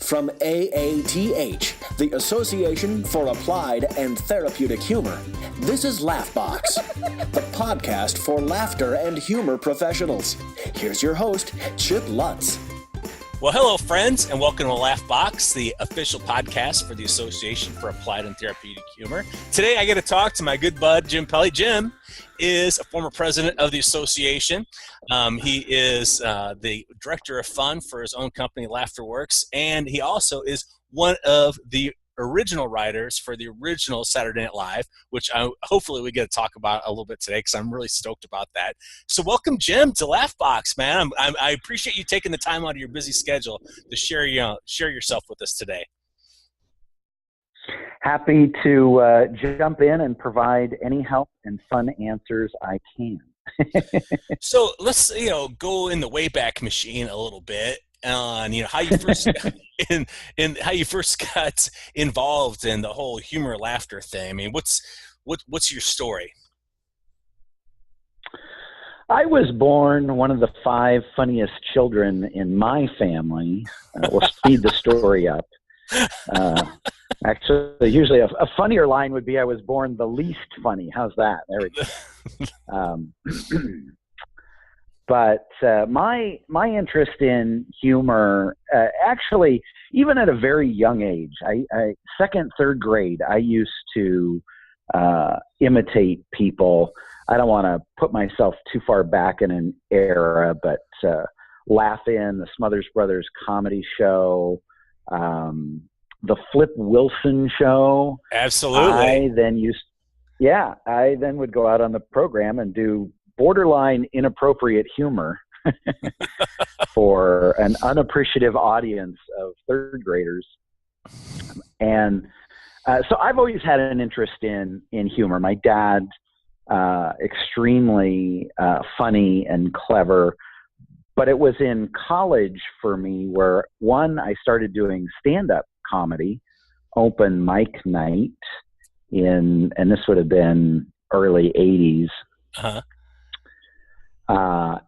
From AATH, the Association for Applied and Therapeutic Humor, this is Laughbox, the podcast for laughter and humor professionals. Here's your host, Chip Lutz. Well, hello, friends, and welcome to Laughbox, the official podcast for the Association for Applied and Therapeutic Humor. Today, I get to talk to my good bud, Jim Pelley. Jim is a former president of the association. He is the director of fun for his own company, LaughterWorks, and he also is one of the original writers for the original Saturday Night Live, which hopefully we get to talk about a little bit today because I'm really stoked about that. So welcome, Jim, to Laughbox, man. I appreciate you taking the time out of your busy schedule to share yourself with us today. Happy to jump in and provide any help and fun answers I can. So let's go in the Wayback Machine a little bit on how you first how you first got involved in the whole humor laughter thing. I mean, what's your story? I was born one of the 5 funniest children in my family. We'll speed the story up. Actually, usually a funnier line would be I was born the least funny. How's that? There we go. But my interest in humor, actually, even at a very young age, I second, third grade, I used to imitate people. I don't want to put myself too far back in an era, but Laugh In, the Smothers Brothers comedy show, the Flip Wilson show. Absolutely. I then would go out on the program and do borderline inappropriate humor for an unappreciative audience of third graders. And so I've always had an interest in humor. My dad, extremely funny and clever, but it was in college for me where, one, I started doing stand-up comedy, open mic night and this would have been early 80s. Uh-huh.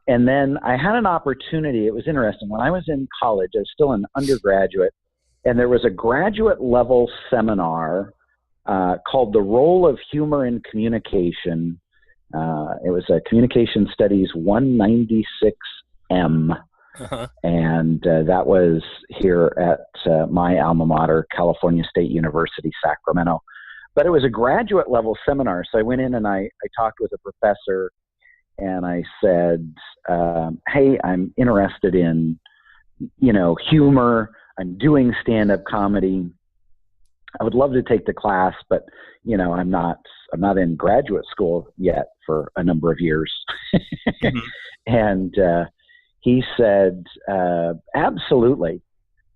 And then I had an opportunity. It was interesting. When I was in college, I was still an undergraduate, and there was a graduate level seminar called The Role of Humor in Communication. It was a Communication Studies 196M. Uh-huh. And that was here at my alma mater, California State University, Sacramento. But it was a graduate level seminar. So I went in and I talked with a professor, and I said, hey, I'm interested in, humor. I'm doing stand-up comedy. I would love to take the class, but, I'm not in graduate school yet for a number of years. Mm-hmm. And he said, absolutely.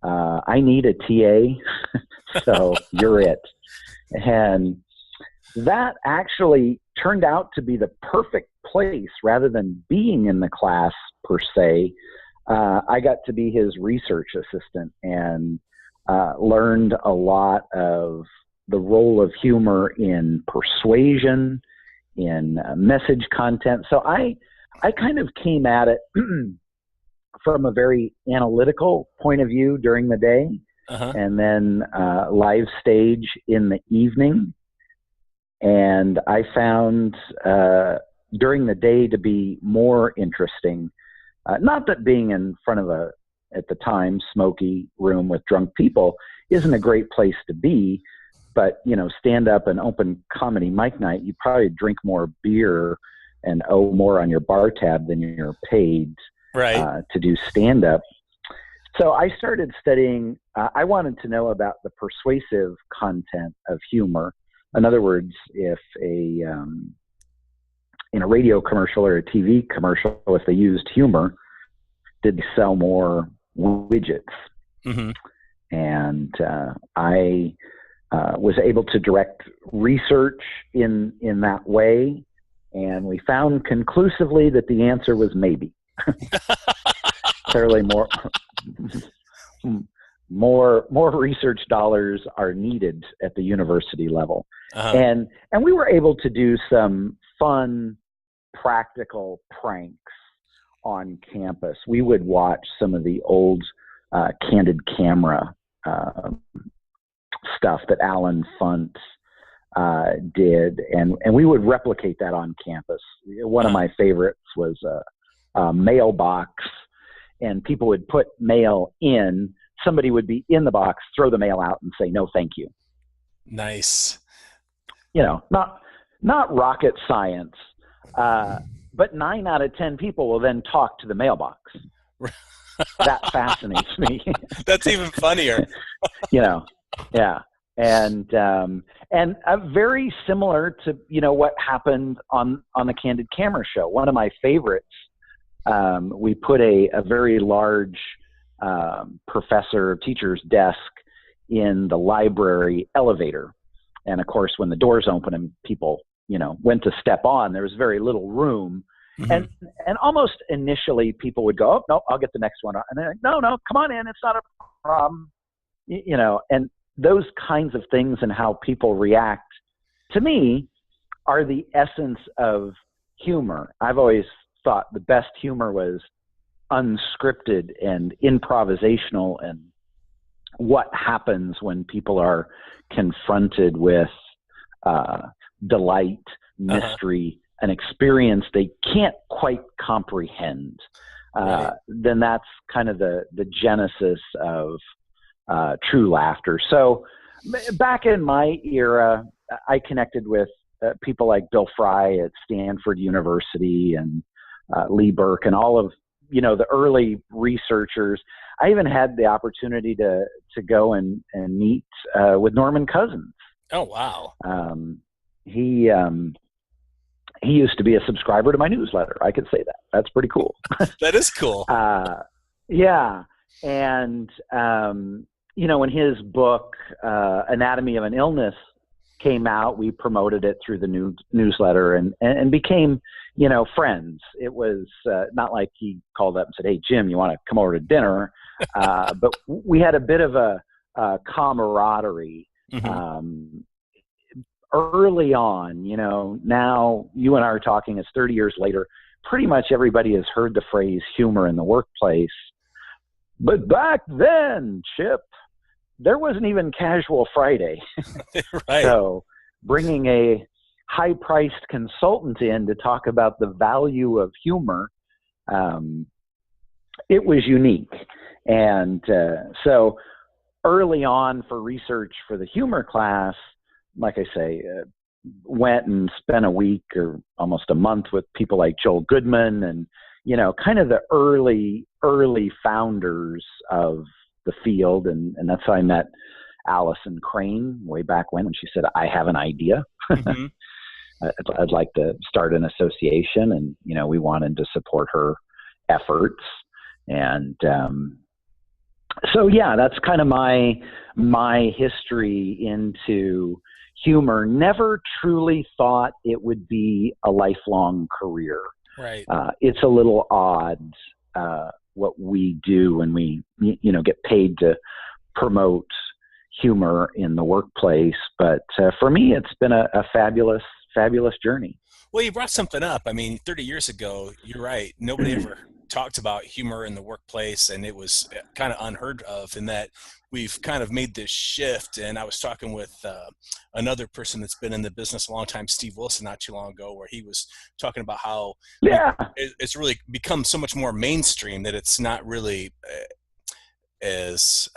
I need a TA, so you're it. And that actually turned out to be the perfect place. Rather than being in the class per se, I got to be his research assistant and learned a lot of the role of humor in persuasion, in message content. So I kind of came at it from a very analytical point of view during the day, uh-huh. and then live stage in the evening. And I found during the day to be more interesting. Not that being in front of at the time, smoky room with drunk people isn't a great place to be, but, stand up and open comedy mic night, you probably drink more beer and owe more on your bar tab than you're paid to do stand up. So I started studying, I wanted to know about the persuasive content of humor. In other words, if in a radio commercial or a TV commercial, if they used humor, did they sell more widgets? Mm-hmm. And I was able to direct research in that way, and we found conclusively that the answer was maybe. Clearly more research dollars are needed at the university level. Uh-huh. And we were able to do some fun, practical pranks on campus. We would watch some of the old Candid Camera stuff that Alan Funt did, and we would replicate that on campus. One of my favorites was a mailbox, and people would put mail in. Somebody would be in the box, throw the mail out, and say, "No, thank you." Nice. Not rocket science, but 9 out of 10 people will then talk to the mailbox. That fascinates me. That's even funnier. Yeah. And very similar to, what happened on the Candid Camera show. One of my favorites, we put a very large professor or teacher's desk in the library elevator. And of course, when the doors open and people, went to step on, there was very little room. Mm-hmm. And almost initially people would go, "Oh, no, I'll get the next one." And they're like, no, come on in. It's not a problem. And those kinds of things and how people react, to me, are the essence of humor. I've always thought the best humor was unscripted and improvisational, and what happens when people are confronted with delight, mystery, an experience they can't quite comprehend. Right. Then that's kind of the genesis of true laughter. So back in my era, I connected with people like Bill Fry at Stanford University and Lee Burke and all of the early researchers. I even had the opportunity to go and meet with Norman Cousins. Oh, wow. He used to be a subscriber to my newsletter. I could say that. That's pretty cool. That is cool. Yeah. And, when his book, Anatomy of an Illness, came out, we promoted it through the newsletter and became, friends. It was not like he called up and said, "Hey, Jim, you want to come over to dinner?" But we had a bit of a camaraderie. Mm-hmm. Early on, now you and I are talking, it's 30 years later, pretty much everybody has heard the phrase humor in the workplace. But back then, Chip, there wasn't even Casual Friday. Right. So bringing a high-priced consultant in to talk about the value of humor, it was unique. And so early on for research for the humor class, like I say, went and spent a week or almost a month with people like Joel Goodman and, kind of the early founders of the field. And that's how I met Allison Crane way back when she said, "I have an idea. Mm-hmm. I'd like to start an association." And, we wanted to support her efforts. And so, yeah, that's kind of my history into humor. Never truly thought it would be a lifelong career. Right. It's a little odd what we do when we get paid to promote humor in the workplace. But for me, it's been a fabulous journey. Well, you brought something up. I mean, 30 years ago, you're right. Nobody ever talked about humor in the workplace, and it was kind of unheard of, in that we've kind of made this shift. And I was talking with another person that's been in the business a long time, Steve Wilson, not too long ago, where he was talking about how it's really become so much more mainstream that it's not really as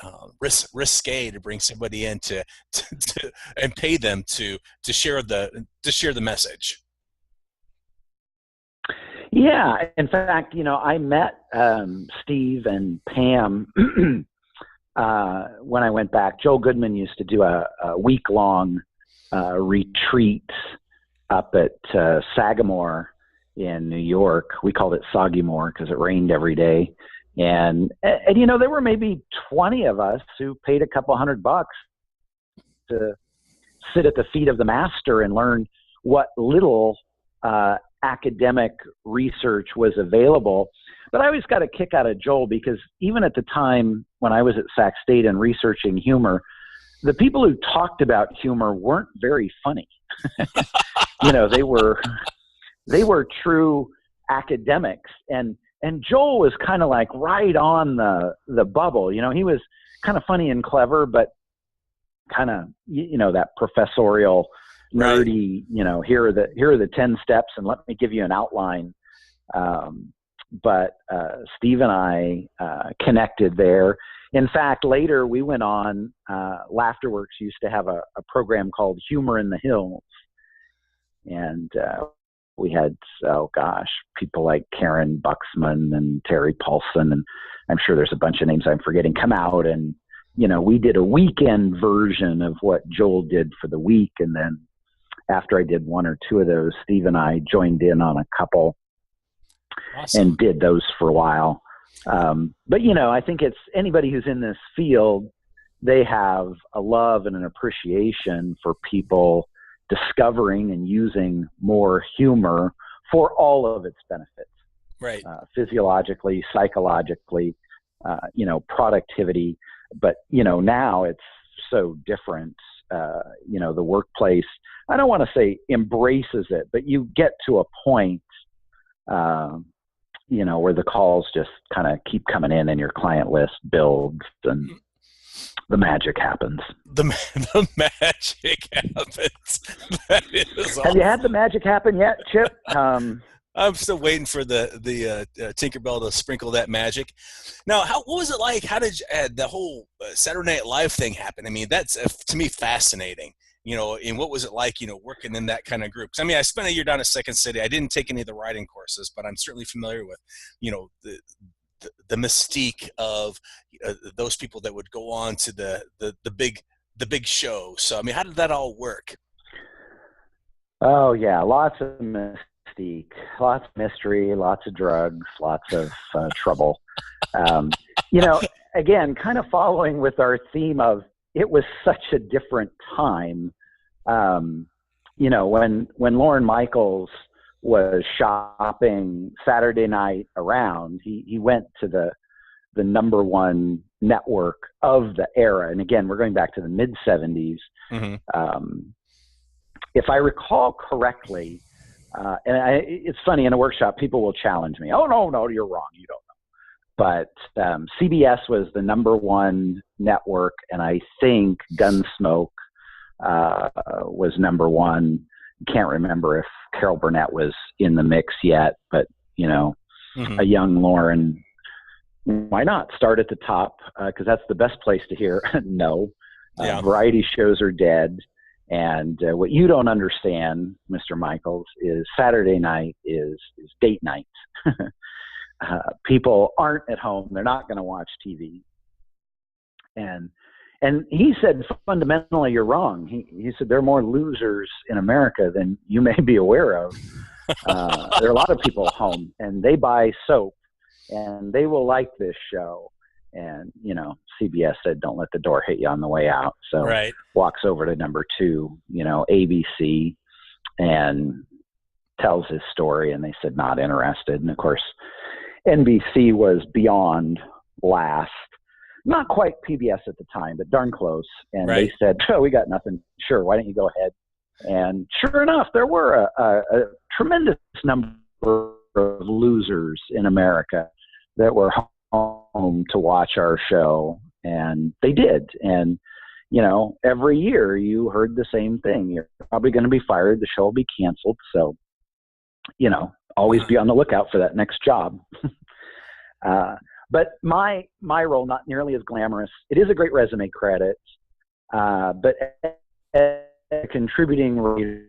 risque to bring somebody in to and pay them to share the message. Yeah. In fact, I met Steve and Pam when I went back. Joel Goodman used to do a week-long retreat up at Sagamore in New York. We called it Sagamore because it rained every day. And there were maybe 20 of us who paid a couple $100 to sit at the feet of the master and learn what little academic research was available. But I always got a kick out of Joel, because even at the time when I was at Sac State and researching humor, the people who talked about humor weren't very funny. They were true academics, and Joel was kind of like right on the bubble. He was kind of funny and clever, but kind of, that professorial, nerdy, here are the 10 steps and let me give you an outline. But Steve and I connected there. In fact, later we went on, Laughterworks used to have a program called Humor in the Hills. And we had, people like Karen Buxman and Terry Paulson, and I'm sure there's a bunch of names I'm forgetting, come out. And, we did a weekend version of what Joel did for the week. And then after I did one or two of those, Steve and I joined in on a couple. Awesome. And did those for a while. But, I think it's anybody who's in this field, they have a love and an appreciation for people discovering and using more humor for all of its benefits. Right. Physiologically, psychologically, productivity. But, now it's so different. The workplace, I don't want to say embraces it, but you get to a point where the calls just kind of keep coming in and your client list builds and the magic happens. The magic happens. That is awesome. Have you had the magic happen yet, Chip? I'm still waiting for the Tinkerbell to sprinkle that magic. Now, what was it like? How did the whole Saturday Night Live thing happen? I mean, that's to me fascinating. And what was it like, working in that kind of group? 'Cause, I mean, I spent a year down at Second City. I didn't take any of the writing courses, but I'm certainly familiar with, the mystique of those people that would go on to the big show. So, I mean, how did that all work? Oh yeah, lots of mystique, lots of mystery, lots of drugs, lots of trouble. Again, kind of following with our theme of, it was such a different time. When Lorne Michaels was shopping Saturday night around, he went to the number one network of the era. And again, we're going back to the mid 70s. Mm-hmm. If I recall correctly, it's funny, in a workshop, people will challenge me. Oh, no, you're wrong. You don't know. But CBS was the number one network, and I think Gunsmoke was number one. Can't remember if Carol Burnett was in the mix yet, but, mm-hmm. A young Lauren, why not start at the top? Because that's the best place to hear no. Variety shows are dead. And what you don't understand, Mr. Michaels, is Saturday night is date night. People aren't at home. They're not going to watch TV. And he said, fundamentally, you're wrong. He said, there are more losers in America than you may be aware of. There are a lot of people home, and they buy soap, and they will like this show. And, CBS said, don't let the door hit you on the way out. So right. Walks over to number two, ABC, and tells his story, and they said, not interested. And, of course, NBC was beyond last. Not quite PBS at the time, but darn close. And right. They said, we got nothing. Sure, why don't you go ahead? And sure enough, there were a tremendous number of losers in America that were home to watch our show. And they did. And, every year you heard the same thing. You're probably going to be fired. The show will be canceled. So, always be on the lookout for that next job. But my role, not nearly as glamorous. It is a great resume credit, but a contributing writer,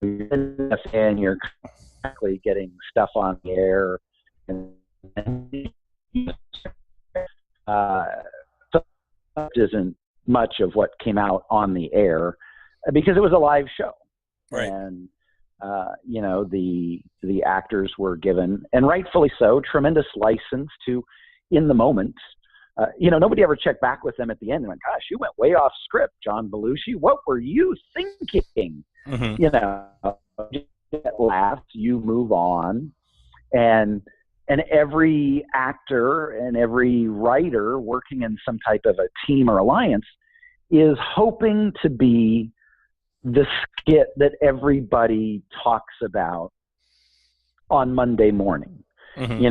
and you're exactly getting stuff on the air, and isn't much of what came out on the air because it was a live show, right? And the actors were given, and rightfully so, tremendous license to, in the moment. Nobody ever checked back with them at the end and went, gosh, you went way off script, John Belushi. What were you thinking? Mm-hmm. At last, you move on. And every actor and every writer working in some type of a team or alliance is hoping to be the skit that everybody talks about on Monday morning. Mm-hmm.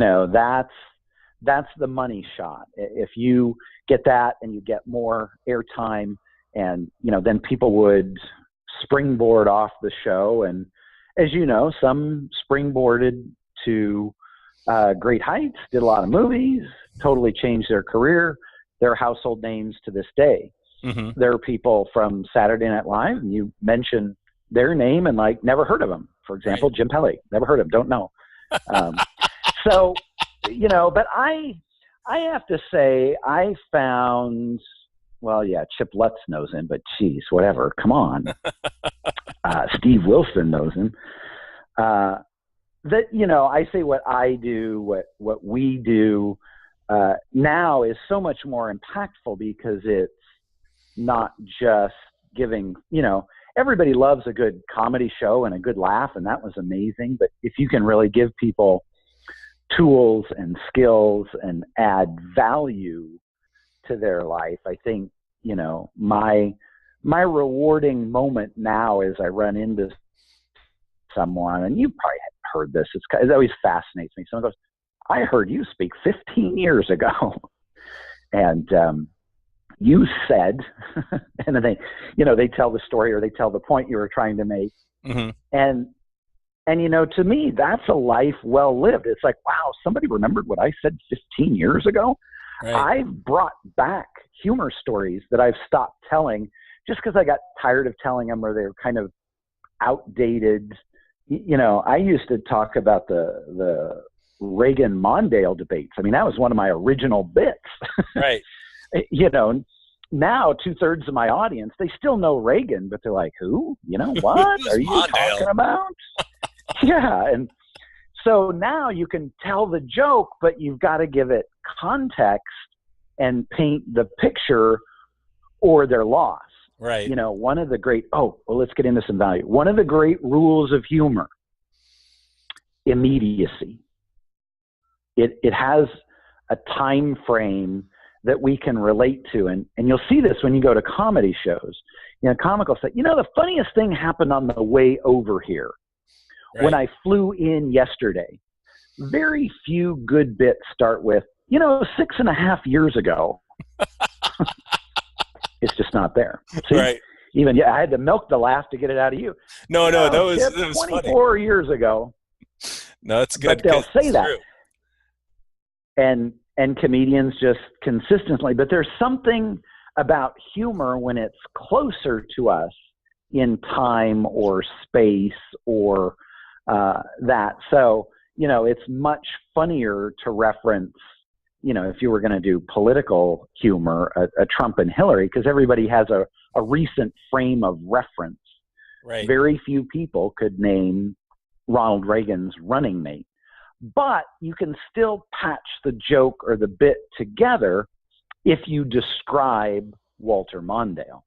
that's the money shot. If you get that and you get more airtime, and then people would springboard off the show, and as you know, some springboarded to great heights, did a lot of movies, totally changed their career. They're household names to this day. Mm-hmm. There are people from Saturday Night Live, and you mention their name and never heard of them. For example, Right. Jim Pelley, never heard of him, don't know. So, but I have to say, I found, Chip Lutz knows him, but geez, whatever, come on. Steve Wilson knows him. I say what I do, what we do now is so much more impactful because it's not just giving, everybody loves a good comedy show and a good laugh, and that was amazing. But if you can really give people tools and skills and add value to their life, I think, my rewarding moment now is I run into someone, and you probably heard this. It always fascinates me. Someone goes, "I heard you speak 15 years ago," and you said, and then they tell the story or they tell the point you were trying to make, Mm-hmm. and to me, that's a life well lived. It's like, wow, somebody remembered what I said 15 years ago. Right. I've brought back humor stories that I've stopped telling just because I got tired of telling them, or they're kind of outdated. I used to talk about the Reagan-Mondale debates. I mean, that was one of my original bits. Right. Now 2/3 of my audience, they still know Reagan, but they're like, who? What Who's are you Mondale? talking about? Yeah. And so now you can tell the joke, but you've got to give it context and paint the picture or they're lost. Right. One of the great, let's get into some value. One of the great rules of humor, immediacy. It has a time frame that we can relate to. And you'll see this when you go to comedy shows. Comic will say, the funniest thing happened on the way over here. Right. When I flew in yesterday. Very few good bits start with, 6.5 years ago. It's just not there. See? Right. Even I had to milk the laugh to get it out of you. No, that was Chip, funny. 24 years ago. No, that's good. But they'll Good. say That's that. true. And comedians just consistently, but there's something about humor when it's closer to us in time or space or that. So, it's much funnier to reference, if you were going to do political humor, a Trump and Hillary, because everybody has a recent frame of reference. Right. Very few people could name Ronald Reagan's running mate. But you can still patch the joke or the bit together if you describe Walter Mondale.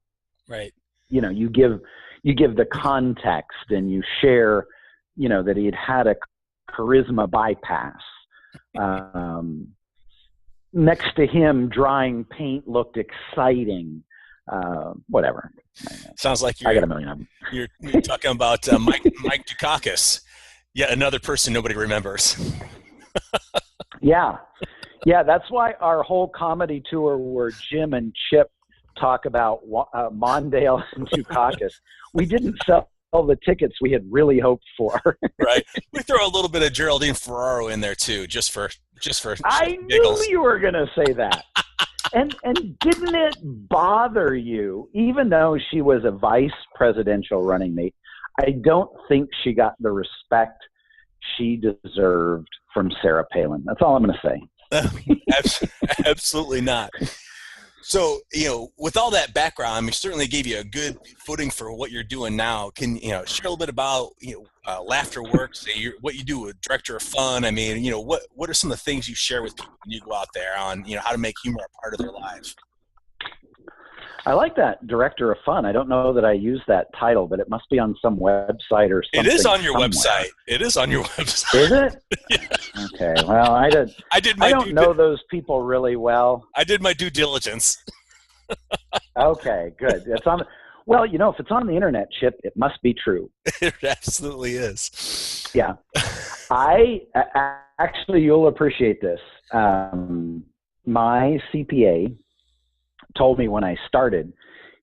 Right. You give the context and you share, that he had a charisma bypass. Next to him, drying paint looked exciting. Whatever. Sounds like I got a million of them. You're talking about Mike Dukakis. Yeah, another person nobody remembers. Yeah. That's why our whole comedy tour where Jim and Chip talk about Mondale and Dukakis, we didn't sell the tickets we had really hoped for. Right. We throw a little bit of Geraldine Ferraro in there too, just for I giggles. knew you were going to say that. And didn't it bother you, even though she was a vice presidential running mate, I don't think she got the respect she deserved from Sarah Palin. That's all I'm going to say. Absolutely not. So, with all that background, certainly gave you a good footing for what you're doing now. Can share a little bit about Laughter Works, what you do with Director of Fun? What are some of the things you share with people when you go out there on how to make humor a part of their lives? I like that, Director of Fun. I don't know that I use that title, but it must be on some website or something. It is on your somewhere. website. It is on your website. Is it? Yeah. Okay. Well, I don't know those people really well. I did my due diligence. Okay, good. It's on. Well, if it's on the internet, Chip, it must be true. It absolutely is. Yeah. Actually, you'll appreciate this. My CPA told me when I started,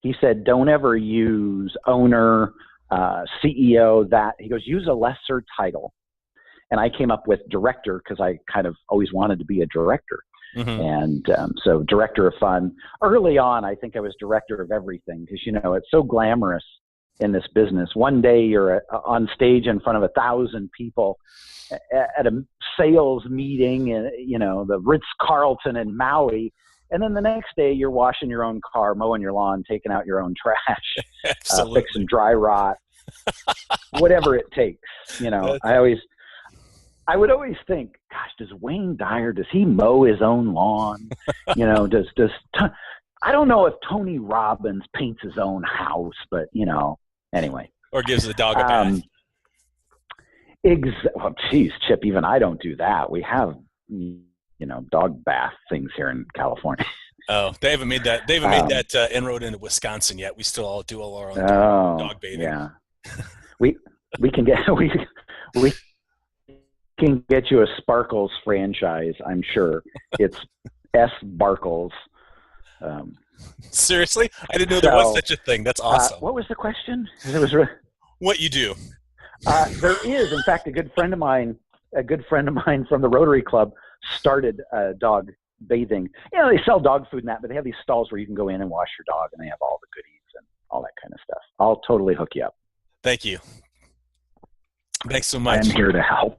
he said, don't ever use owner, CEO, that. He goes, use a lesser title. And I came up with director because I kind of always wanted to be a director. Mm-hmm. And so director of fun. Early on, I think I was director of everything because, it's so glamorous in this business. One day you're on stage in front of 1,000 people at a sales meeting in, the Ritz-Carlton in Maui. And then the next day you're washing your own car, mowing your lawn, taking out your own trash, fixing dry rot, whatever it takes. I would always think, gosh, does Wayne Dyer, does he mow his own lawn? I don't know if Tony Robbins paints his own house, but anyway. Or gives the dog a bath. Well, geez, Chip, even I don't do that. We have, dog bath things here in California. Oh, they haven't made that. They haven't made that inroad into Wisconsin yet. We still all do all our own dog bathing. Yeah, we can get we can get you a Sparkles franchise. I'm sure it's S Barkles. Seriously, I didn't know there was such a thing. That's awesome. What was the question? It was what you do. There is, in fact, a good friend of mine from the Rotary Club started dog bathing. They sell dog food and that, but they have these stalls where you can go in and wash your dog, and they have all the goodies and all that kind of stuff. I'll totally hook you up. Thank you. Thanks so much. I'm here to help.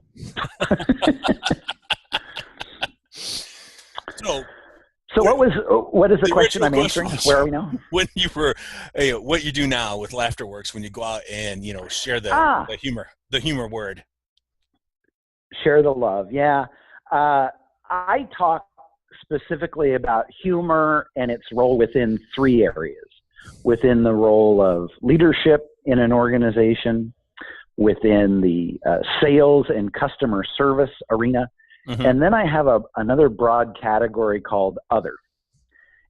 So what is the question I'm answering? Where are we now? When you were, what you do now with LaughterWorks, when you go out and share the humor word. Share the love, yeah. I talk specifically about humor and its role within 3 areas: within the role of leadership in an organization, within the sales and customer service arena. Mm-hmm. And then I have another broad category called other.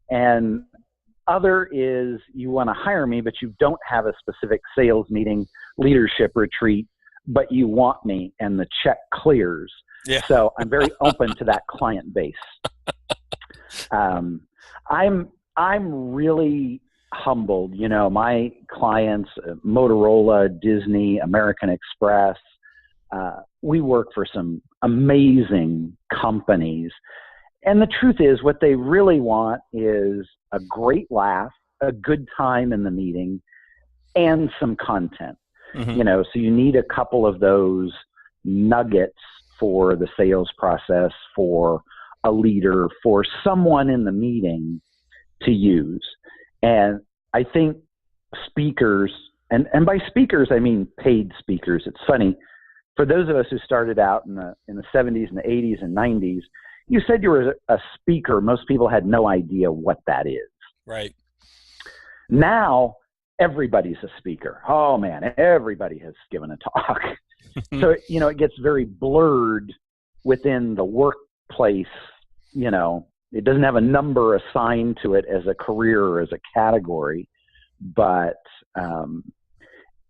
And other is you want to hire me, but you don't have a specific sales meeting, leadership retreat, but you want me and the check clears. Yeah. So I'm very open to that client base. I'm really humbled. My clients, Motorola, Disney, American Express, we work for some amazing companies. And the truth is, what they really want is a great laugh, a good time in the meeting, and some content. Mm-hmm. So you need a couple of those nuggets for the sales process, for a leader, for someone in the meeting to use. And I think speakers, and by speakers, I mean paid speakers. It's funny. For those of us who started out in the 70s and the 80s and 90s, you said you were a speaker. Most people had no idea what that is. Right. Now, everybody's a speaker. Oh, man, everybody has given a talk. So, it gets very blurred within the workplace. It doesn't have a number assigned to it as a career or as a category, but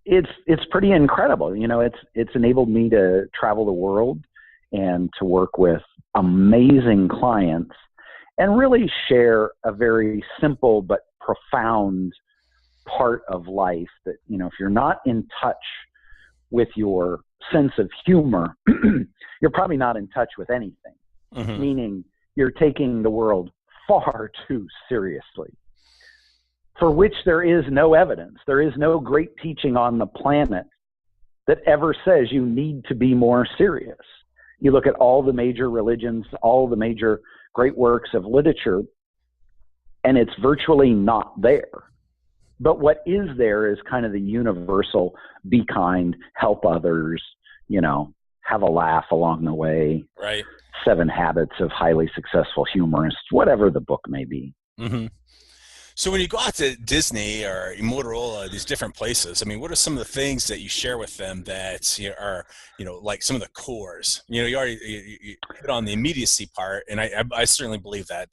it's pretty incredible. It's enabled me to travel the world and to work with amazing clients and really share a very simple but profound part of life that, if you're not in touch with your sense of humor, you're probably not in touch with anything, mm-hmm. meaning you're taking the world far too seriously, for which there is no evidence. There is no great teaching on the planet that ever says you need to be more serious. You look at all the major religions, all the major great works of literature, and it's virtually not there. But what is there is kind of the universal, be kind, help others, have a laugh along the way. Right. 7 Habits of Highly Successful Humorists, whatever the book may be. Mm-hmm. So when you go out to Disney or Motorola, these different places, what are some of the things that you share with them that are, like some of the cores? You hit on the immediacy part, and I certainly believe that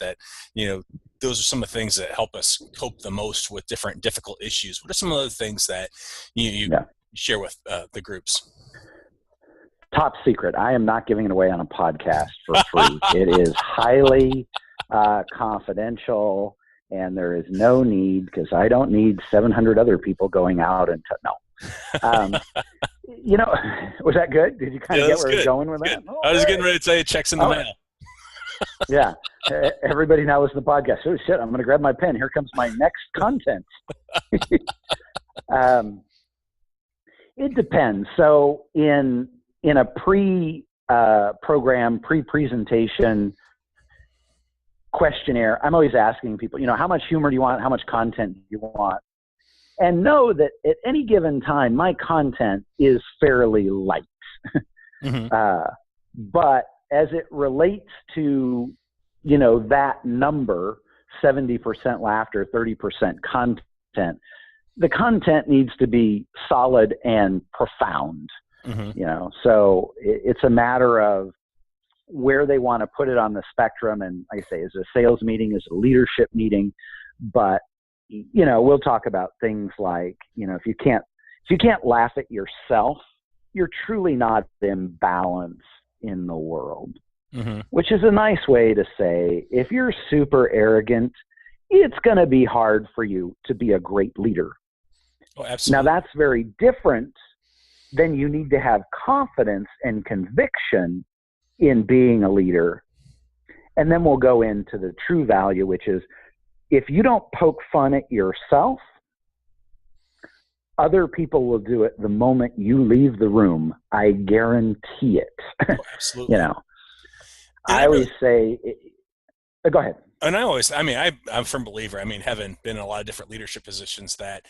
those are some of the things that help us cope the most with different difficult issues. What are some of the things that you share with the groups? Top secret. I am not giving it away on a podcast for free. It is highly confidential, and there is no need, because I don't need 700 other people going out and no. Was that good? Did you kind of get where I was going with that? Oh, I was getting ready to say checks in the mail. Yeah. Everybody now listens to the podcast. Oh, shit, I'm going to grab my pen. Here comes my next content. It depends. So in a program, pre-presentation questionnaire, I'm always asking people, how much humor do you want? How much content do you want? And know that at any given time, my content is fairly light. Mm-hmm. But as it relates to, that number, 70% laughter, 30% content, the content needs to be solid and profound. Mm-hmm. So it's a matter of where they want to put it on the spectrum. And like I say, is it a sales meeting, is it a leadership meeting? But we'll talk about things like, if you can't laugh at yourself, you're truly not in balance in the world. Mm-hmm. Which is a nice way to say, if you're super arrogant, it's going to be hard for you to be a great leader. Oh, absolutely. Now that's very different than you need to have confidence and conviction in being a leader. And then we'll go into the true value, which is, if you don't poke fun at yourself, other people will do it the moment you leave the room. I guarantee it. Oh, absolutely. I always say, go ahead. And I'm a firm believer. Having been in a lot of different leadership positions, that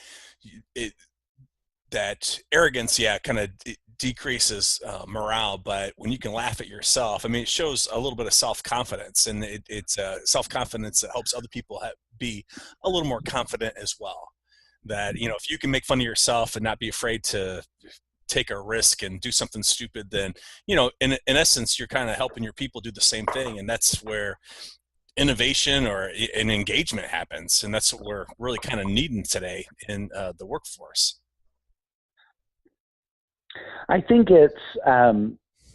arrogance, kind of decreases morale. But when you can laugh at yourself, it shows a little bit of self-confidence, and it's self-confidence that helps other people be a little more confident as well. That, if you can make fun of yourself and not be afraid to take a risk and do something stupid, then, in essence, you're kind of helping your people do the same thing. And that's where innovation or an engagement happens. And that's what we're really kind of needing today in the workforce. I think it's,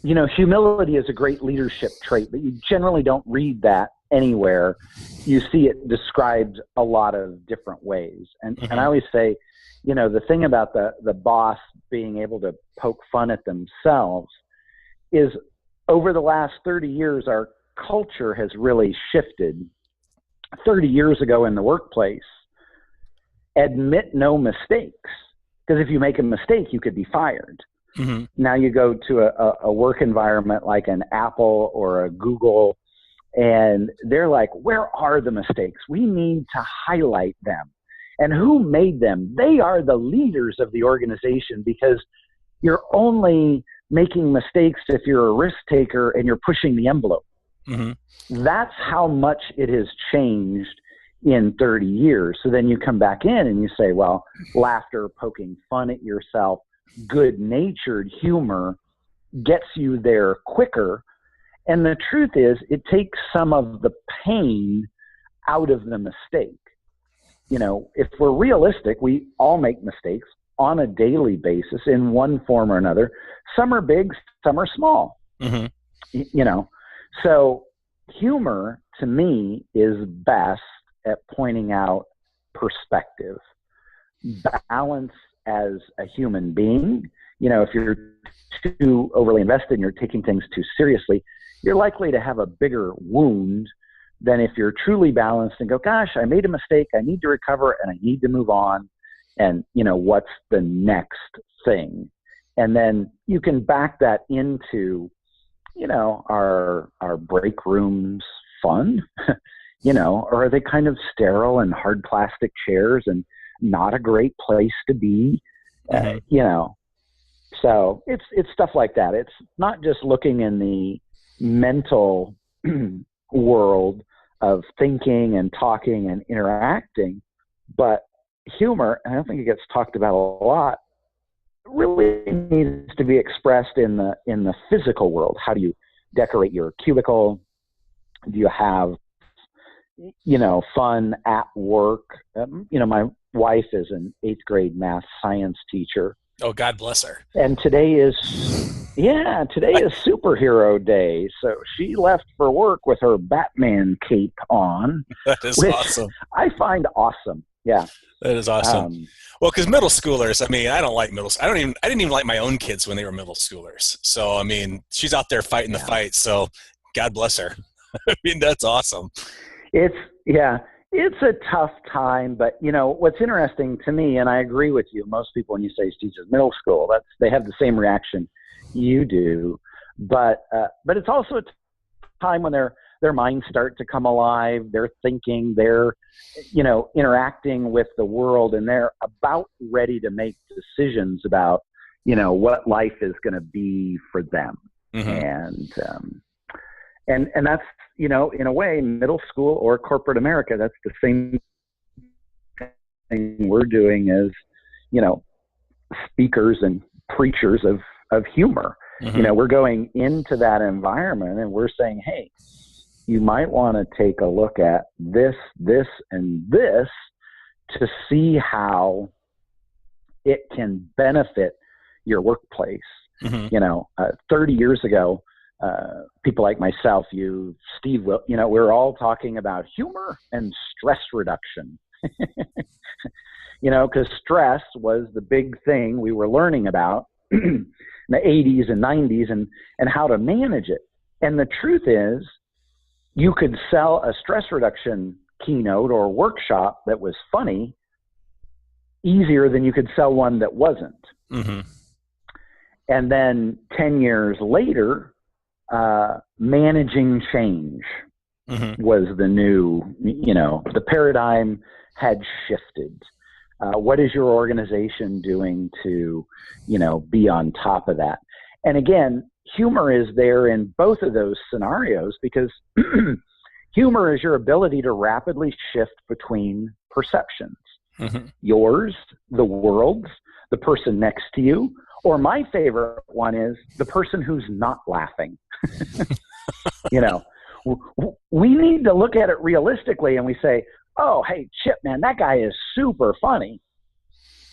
humility is a great leadership trait, but you generally don't read that anywhere. You see it described a lot of different ways. And, mm-hmm. and I always say, the thing about the boss being able to poke fun at themselves is, over the last 30 years, our culture has really shifted. 30 years ago in the workplace, admit no mistakes, because if you make a mistake, you could be fired. Mm-hmm. Now you go to a work environment like an Apple or a Google, and they're like, where are the mistakes? We need to highlight them. And who made them? They are the leaders of the organization, because you're only making mistakes if you're a risk taker and you're pushing the envelope. Mm-hmm. That's how much it has changed in 30 years. So then you come back in and you say, well, laughter, poking fun at yourself, good-natured humor gets you there quicker. And the truth is, it takes some of the pain out of the mistake. If we're realistic, we all make mistakes on a daily basis in one form or another. Some are big, some are small. Mm-hmm. So humor, to me, is best at pointing out perspective, balance as a human being. If you're too overly invested and you're taking things too seriously, you're likely to have a bigger wound than if you're truly balanced and go, gosh, I made a mistake, I need to recover, and I need to move on. And, what's the next thing? And then you can back that into, are break rooms fun? Or are they kind of sterile and hard plastic chairs and not a great place to be? Mm-hmm. So it's stuff like that. It's not just looking in the mental world of thinking and talking and interacting, but humor, and I don't think it gets talked about a lot, really needs to be expressed in the physical world. How do you decorate your cubicle? Do you have, fun at work? My wife is an 8th grade math science teacher. Oh, God bless her. And today is Yeah, today is superhero day. So she left for work with her Batman cape on, That is which awesome. I find awesome. Yeah. That is awesome. Well, because middle schoolers, I mean, I don't like I didn't even like my own kids when they were middle schoolers. So, I mean, she's out there fighting the fight. So God bless her. I mean, that's awesome. It's a tough time, but what's interesting to me, and I agree with you, most people, when you say teachers middle school, they have the same reaction you do, but it's also a time when their minds start to come alive. They're thinking, they're interacting with the world, and they're about ready to make decisions about what life is going to be for them. Mm-hmm. And that's in a way, middle school or corporate America, that's the same thing we're doing as speakers and preachers of humor. Mm-hmm. We're going into that environment and we're saying, hey, you might want to take a look at this, and this to see how it can benefit your workplace. Mm-hmm. 30 years ago, people like myself, you, Steve, we're all talking about humor and stress reduction. Because stress was the big thing we were learning about in the 80s and 90s and how to manage it. And the truth is, you could sell a stress reduction keynote or workshop that was funny easier than you could sell one that wasn't. Mm-hmm. And then 10 years later, managing change mm-hmm. was the new, the paradigm had shifted. What is your organization doing to, be on top of that? And again, humor is there in both of those scenarios because humor is your ability to rapidly shift between perceptions. Mm-hmm. Yours, the world's, the person next to you, or my favorite one is the person who's not laughing. We need to look at it realistically and we say, oh, hey, Chip, man, that guy is super funny.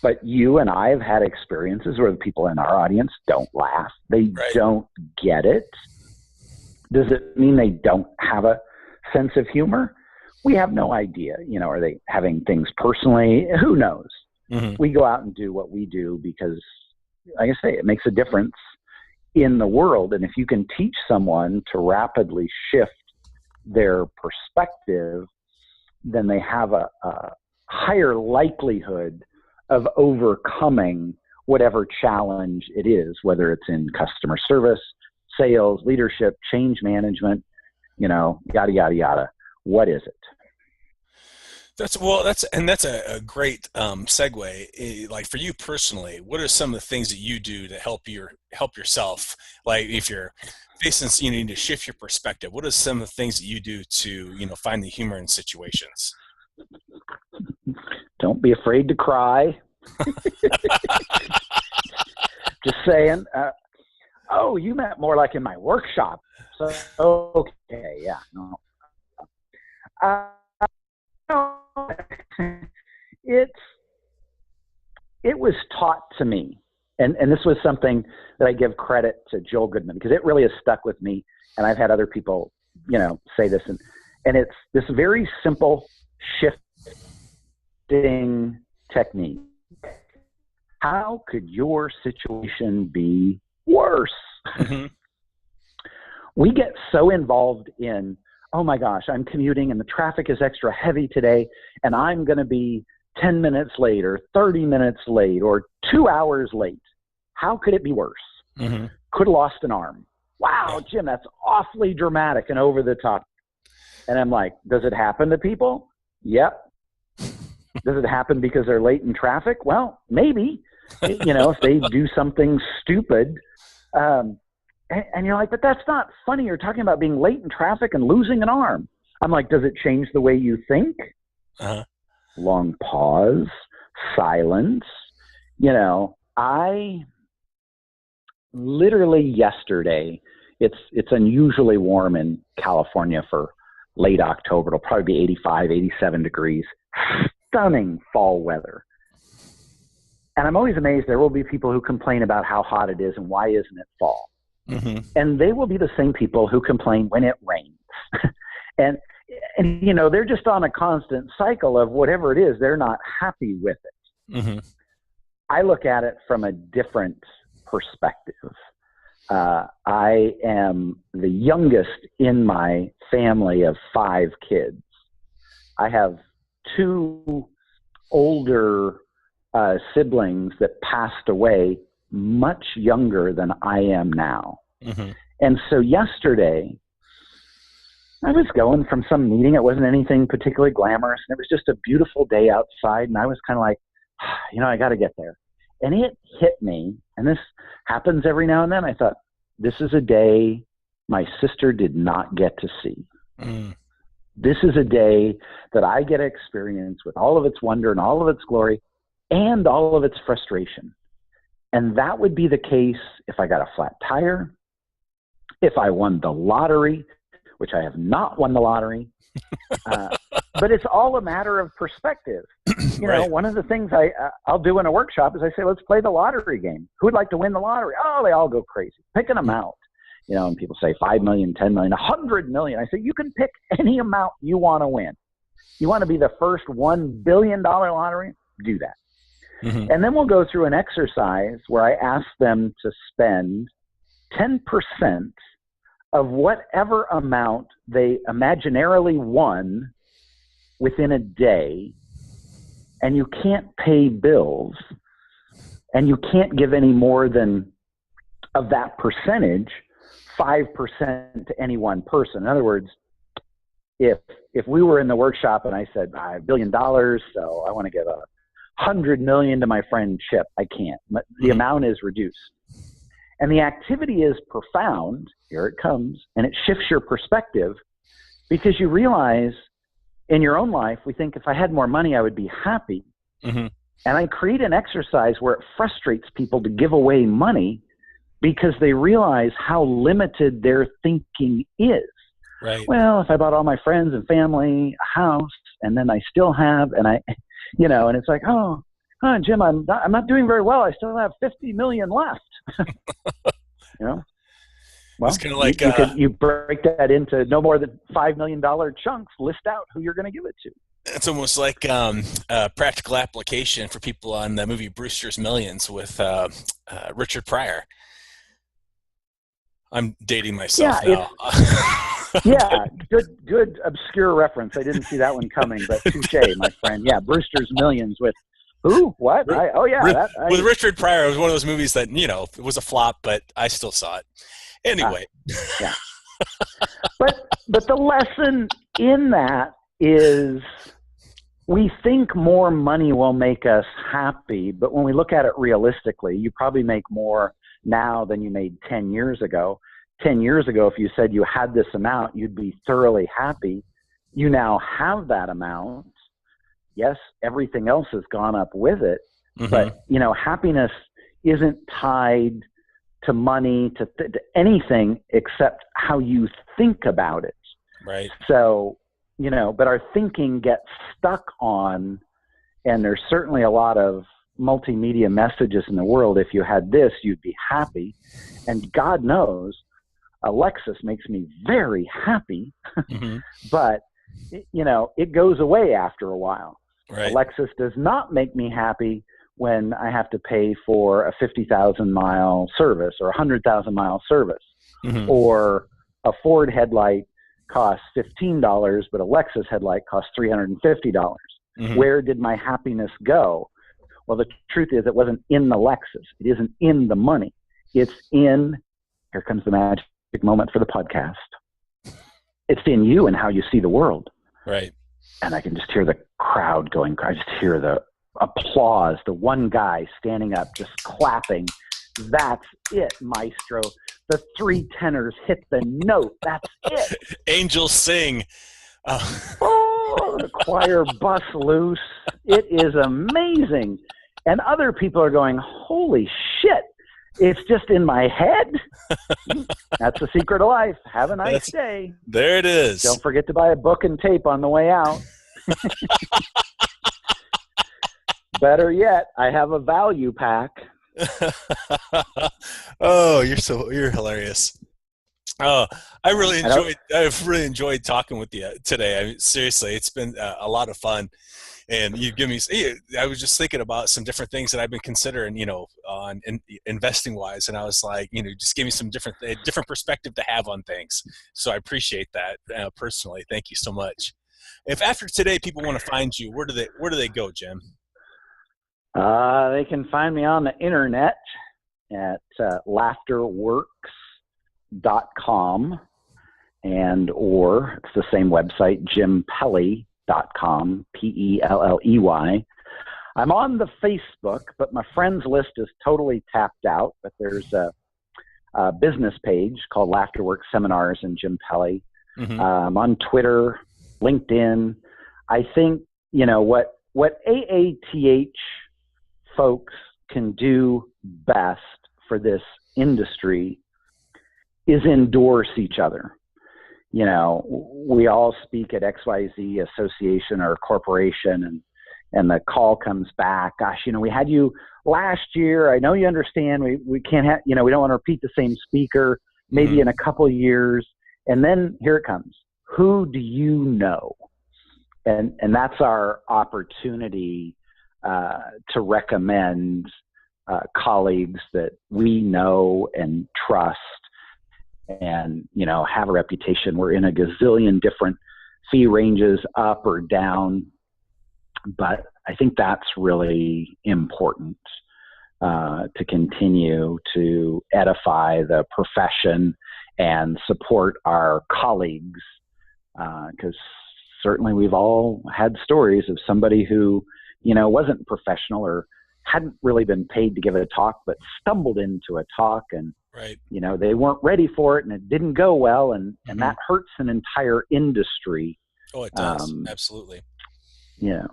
But you and I have had experiences where the people in our audience don't laugh. They don't get it. Does it mean they don't have a sense of humor? We have no idea. Are they having things personally? Who knows? Mm-hmm. We go out and do what we do because, like I say, it makes a difference in the world. And if you can teach someone to rapidly shift their perspective, then they have a higher likelihood of overcoming whatever challenge it is, whether it's in customer service, sales, leadership, change management, yada, yada, yada. What is it? That's a great segue. Like for you personally, what are some of the things that you do to help yourself? Like if you're facing, you need to shift your perspective. What are some of the things that you do to, find the humor in situations? Don't be afraid to cry. Just saying. You meant more like in my workshop. So, okay, yeah. No. It was taught to me, and this was something that I give credit to Joel Goodman because it really has stuck with me, and I've had other people, say this, and it's this very simple shifting technique. How could your situation be worse? Mm-hmm. We get so involved in, oh my gosh, I'm commuting and the traffic is extra heavy today and I'm going to be 10 minutes late or 30 minutes late or 2 hours late. How could it be worse? Mm-hmm. Could have lost an arm. Wow, Jim, that's awfully dramatic and over the top. And I'm like, does it happen to people? Yep. Does it happen because they're late in traffic? Well, maybe, if they do something stupid. And you're like, but that's not funny. You're talking about being late in traffic and losing an arm. I'm like, does it change the way you think? Uh-huh. Long pause, silence. I literally yesterday, it's unusually warm in California for late October. It'll probably be 85, 87 degrees. Stunning fall weather. And I'm always amazed. There will be people who complain about how hot it is and why isn't it fall? Mm-hmm. And they will be the same people who complain when it rains. and they're just on a constant cycle of whatever it is, they're not happy with it. Mm-hmm. I look at it from a different perspective. I am the youngest in my family of 5 kids. I have 2 older siblings that passed away much younger than I am now. Mm-hmm. And so yesterday, I was going from some meeting. It wasn't anything particularly glamorous. And it was just a beautiful day outside. And I was kind of like, I got to get there. And it hit me. And this happens every now and then. I thought, this is a day my sister did not get to see. Mm. This is a day that I get to experience with all of its wonder and all of its glory and all of its frustration. And that would be the case if I got a flat tire, if I won the lottery, which I have not won the lottery. But it's all a matter of perspective. Right. One of the things I'll do in a workshop is I say, let's play the lottery game. Who would like to win the lottery? Oh, they all go crazy, picking them out. And people say 5 million, 10 million, 100 million. I say, you can pick any amount you want to win. You want to be the first $1 billion lottery? Do that. Mm-hmm. And then we'll go through an exercise where I ask them to spend 10% of whatever amount they imaginarily won within a day, and you can't pay bills, and you can't give any more than, of that percentage, 5% to any one person. In other words, if we were in the workshop and I said, $1 billion, so I want to give $100 million to my friend Chip, I can't. The amount is reduced. And the activity is profound. Here it comes. And it shifts your perspective, because you realize in your own life, we think if I had more money, I would be happy. Mm-hmm. And I create an exercise where it frustrates people to give away money because they realize how limited their thinking is. Right. Well, if I bought all my friends and family a house, and then I still have, and and it's like, oh, Jim, I'm not doing very well. I still have 50 million left. Well, it's kind of like you break that into no more than $5 million chunks. List out who you're going to give it to. It's almost like a practical application for people on the movie Brewster's Millions with Richard Pryor. I'm dating myself now. Yeah, good obscure reference. I didn't see that one coming, but touche, my friend. Yeah, Brewster's Millions with who? What? With Richard Pryor. It was one of those movies that, it was a flop, but I still saw it. Anyway. Yeah. But the lesson in that is we think more money will make us happy, but when we look at it realistically, you probably make more now than you made 10 years ago. 10 years ago, if you said you had this amount, you'd be thoroughly happy. You now have that amount. Yes, everything else has gone up with it, mm-hmm. but happiness isn't tied to money, to anything except how you think about it. Right. So, but our thinking gets stuck on, and there's certainly a lot of multimedia messages in the world. If you had this, you'd be happy. And God knows, Alexis makes me very happy, mm-hmm. but it goes away after a while. Right. Alexis does not make me happy when I have to pay for a 50,000 mile service or 100,000 mile service, mm-hmm. or a Ford headlight costs $15, but a Lexus headlight costs $350. Mm-hmm. Where did my happiness go? Well, the truth is it wasn't in the Lexus. It isn't in the money. It's in, here comes the magic moment for the podcast. It's in you and how you see the world. Right. And I can just hear the crowd going, I just hear the applause, the one guy standing up, just clapping. That's it, maestro. The 3 tenors hit the note. That's it. Angels sing. Oh, the choir busts loose. It is amazing. And other people are going, holy shit, it's just in my head. That's the secret of life. Have a nice day. There it is. Don't forget to buy a book and tape on the way out. Better yet, I have a value pack. Oh, you're hilarious. Oh, I've really enjoyed talking with you today. I mean, seriously, it's been a lot of fun. And you give me, I was just thinking about some different things that I've been considering, on investing wise. And I was like, just give me some different perspective to have on things. So I appreciate that personally. Thank you so much. If after today people want to find you, where do they go, Jim? They can find me on the internet at laughterworks.com or it's the same website, jimpelley.com, Pelley. I'm on the Facebook, but my friends list is totally tapped out. But there's a business page called Laughterworks Seminars and Jim Pelley. Mm-hmm. I'm on Twitter, LinkedIn. I think, what AATH folks can do best for this industry is endorse each other. We all speak at XYZ association or corporation and the call comes back. Gosh, we had you last year. I know you understand. We can't have, we don't want to repeat the same speaker, maybe mm-hmm. in a couple of years. And then here it comes. Who do you know? And that's our opportunity to recommend colleagues that we know and trust and, have a reputation. We're in a gazillion different fee ranges, up or down. But I think that's really important to continue to edify the profession and support our colleagues. Because certainly we've all had stories of somebody who, wasn't professional or hadn't really been paid to give a talk, but stumbled into a talk and, right. They weren't ready for it and it didn't go well. And that hurts an entire industry. Oh, it does. Absolutely. It's,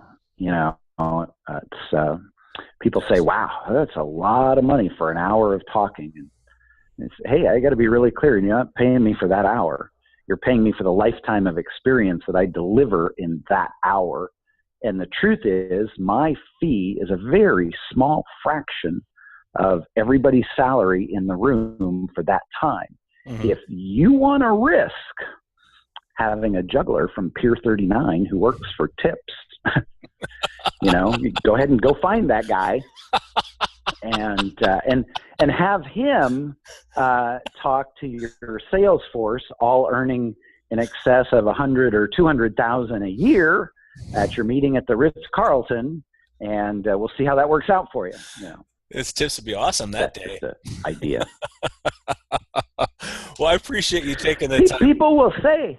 people say, wow, that's a lot of money for an hour of talking. And it's, hey, I got to be really clear. You're not paying me for that hour. You're paying me for the lifetime of experience that I deliver in that hour. And the truth is my fee is a very small fraction of everybody's salary in the room for that time. Mm-hmm. If you want to risk having a juggler from Pier 39 who works for tips, you go ahead and go find that guy and have him talk to your sales force, all earning in excess of $100,000 or $200,000 a year at your meeting at the Ritz-Carlton, and we'll see how that works out for you. His tips would be awesome that day. That's the idea. Well, I appreciate you taking the time. People will say,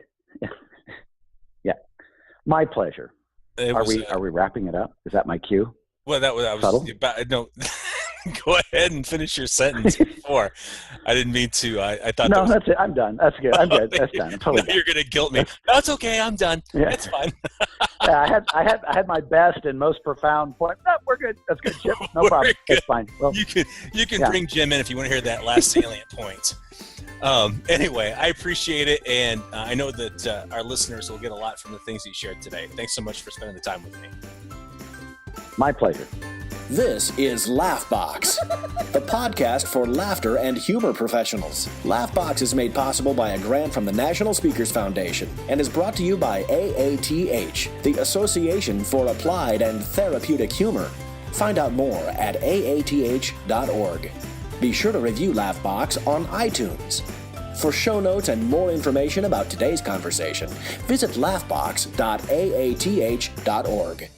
"Yeah, my pleasure." Are we wrapping it up? Is that my cue? Well, I was about. No, go ahead and finish your sentence before. I didn't mean to. I thought. No, that's it. I'm done. That's good. I'm good. That's done. I'm totally done. You're gonna guilt me. No, it's okay. I'm done. Yeah. It's fine. Yeah, I had my best and most profound point. No, we're good. That's good, Chip. No problem. It's fine. Well, you can bring Jim in if you want to hear that last salient point. Anyway, I appreciate it, and I know that our listeners will get a lot from the things you shared today. Thanks so much for spending the time with me. My pleasure. This is Laughbox, the podcast for laughter and humor professionals. Laughbox is made possible by a grant from the National Speakers Foundation and is brought to you by AATH, the Association for Applied and Therapeutic Humor. Find out more at AATH.org. Be sure to review Laughbox on iTunes. For show notes and more information about today's conversation, visit laughbox.aath.org.